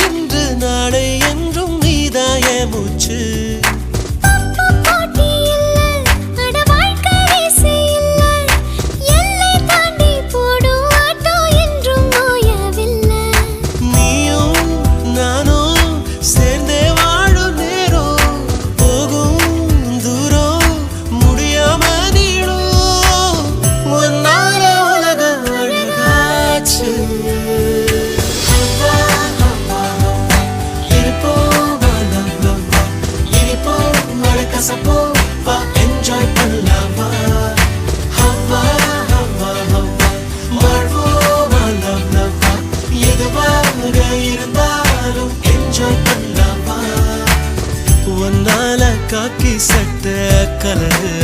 இன்று நாளை என்றும் நீதாய மூச்சு enjoy பண்ணலாமா ஹவா ஹவா ஹவா வாழ்வோமா love love எதுவாக இருந்தாலும் enjoy பண்ணலாமா உன்னால காக்கி சட்ட கலரு